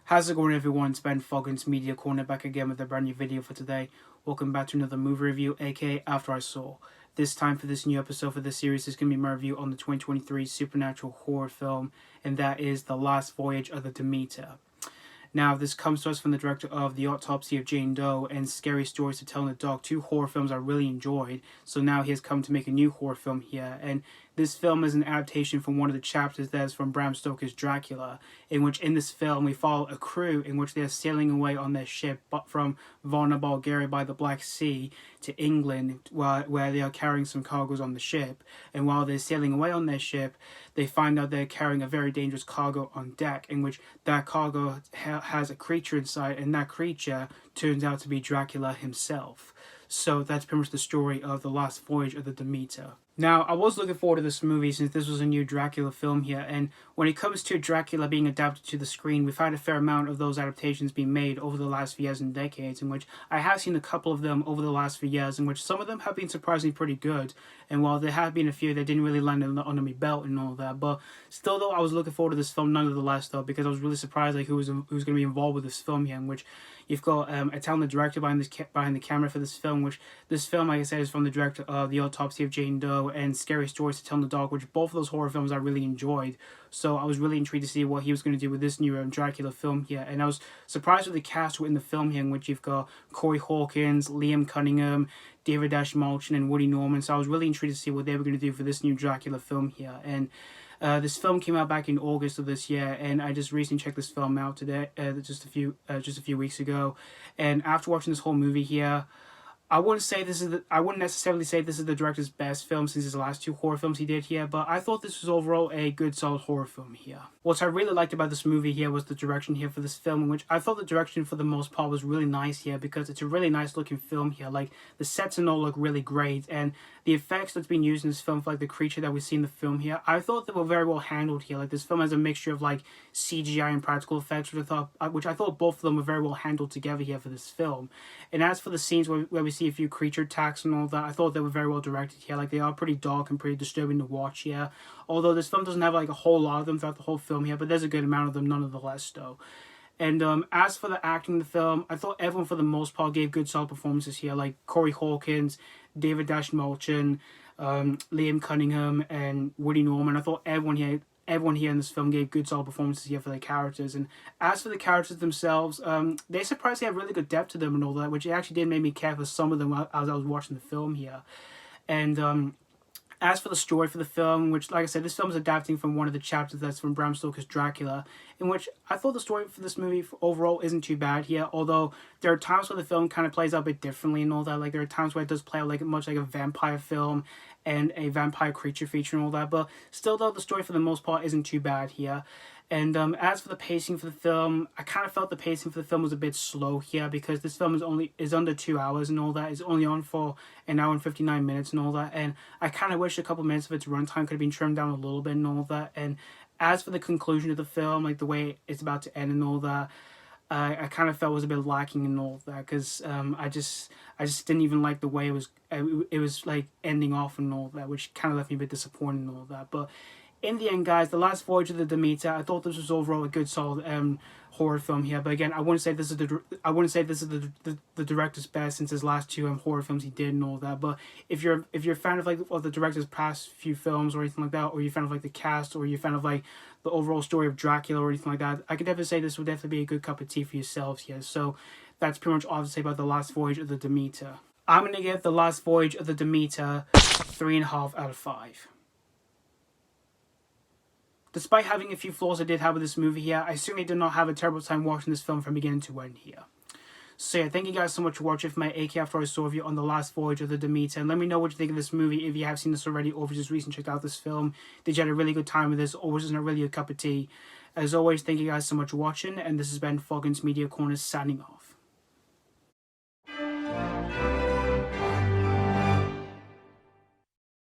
How's it going, everyone? It's Ben Hawkins, Media Corner, back again with a brand new video for today. Welcome back to another movie review, aka After I Saw. This time for this new episode for this series is going to be my review on the 2023 supernatural horror film, and that is The Last Voyage of the Demeter. Now, this comes to us from the director of The Autopsy of Jane Doe and Scary Stories to Tell in the Dark, two horror films I really enjoyed. So now he has come to make a new horror film here, and this film is an adaptation from one of the chapters that is from Bram Stoker's Dracula, in which in this film we follow a crew in which they are sailing away on their ship from Varna, Bulgaria by the Black Sea to England, where they are carrying some cargoes on the ship. And while they're sailing away on their ship, they find out they're carrying a very dangerous cargo on deck, in which that cargo has a creature inside, and that creature turns out to be Dracula himself. So that's pretty much the story of The Last Voyage of the Demeter. Now, I was looking forward to this movie since this was a new Dracula film here, and when it comes to Dracula being adapted to the screen, we've had a fair amount of those adaptations being made over the last few years and decades, in which I have seen a couple of them over the last few years, in which some of them have been surprisingly pretty good, and while there have been a few that didn't really land under my belt and all that, but still though, I was looking forward to this film nonetheless though, because I was really surprised like who was going to be involved with this film here, in which you've got a talented director behind the camera for this film, which this film, like I said, is from the director of The Autopsy of Jane Doe and Scary Stories to Tell in the Dark, which both of those horror films I really enjoyed. So I was really intrigued to see what he was going to do with this new Dracula film here. And I was surprised with the cast who in the film here, in which you've got Corey Hawkins, Liam Cunningham, David Dastmalchian, and Woody Norman. So I was really intrigued to see what they were going to do for this new Dracula film here. And this film came out back in August of this year, and I just recently checked this film out today, just a few weeks ago. And after watching this whole movie here, I wouldn't necessarily say this is the director's best film since his last two horror films he did here, but I thought this was overall a good, solid horror film here. What I really liked about this movie here was the direction here for this film, in which I thought the direction for the most part was really nice here, because it's a really nice looking film here. Like, the sets and all look really great, and the effects that's been used in this film for like the creature that we see in the film here, I thought they were very well handled here. Like, this film has a mixture of like CGI and practical effects, which I thought both of them were very well handled together here for this film. And as for the scenes where we see a few creature attacks and all that, I thought they were very well directed here. Like, they are pretty dark and pretty disturbing to watch here. Although this film doesn't have like a whole lot of them throughout the whole film here, but there's a good amount of them nonetheless though. And as for the acting in the film, I thought everyone for the most part gave good solid performances here, like Corey Hawkins, David Dastmalchian, Liam Cunningham, and Woody Norman. I thought everyone here in this film gave good solid performances here for their characters. And as for the characters themselves, they surprisingly have really good depth to them and all that, which actually did make me care for some of them as I was watching the film here. And as for the story for the film, which, like I said, this film is adapting from one of the chapters that's from Bram Stoker's Dracula, in which I thought the story for this movie overall isn't too bad here, although there are times where the film kind of plays out a bit differently and all that. Like, there are times where it does play out like much like a vampire film and a vampire creature feature and all that, but still though, the story for the most part isn't too bad here. And as for the pacing for the film, I kind of felt the pacing for the film was a bit slow here, because this film is under 2 hours and all that. It's only on for an hour and 59 minutes and all that. And I kind of wish a couple minutes of its runtime could have been trimmed down a little bit and all that. And as for the conclusion of the film, like the way it's about to end and all that, I kind of felt was a bit lacking in all that, because I just didn't even like the way it was like ending off and all that, which kind of left me a bit disappointed and all that. But in the end, guys, The Last Voyage of the Demeter, I thought this was overall a good, solid horror film here. But again, I wouldn't say this is the director's best since his last two horror films he did and all that. But if you're a fan of like of the director's past few films or anything like that, or you're a fan of like the cast, or you're a fan of like the overall story of Dracula or anything like that, I could definitely say this would definitely be a good cup of tea for yourselves here. So that's pretty much all I have to say about The Last Voyage of the Demeter. I'm gonna give The Last Voyage of the Demeter 3.5 out of 5. Despite having a few flaws I did have with this movie here, I certainly did not have a terrible time watching this film from beginning to end here. So yeah, thank you guys so much for watching for my AK After I Saw review on The Last Voyage of the Demeter. And let me know what you think of this movie if you have seen this already, or if you just recently checked out this film. Did you have a really good time with this, or was this not really a cup of tea? As always, thank you guys so much for watching, and this has been Hawkins Media Corner signing off.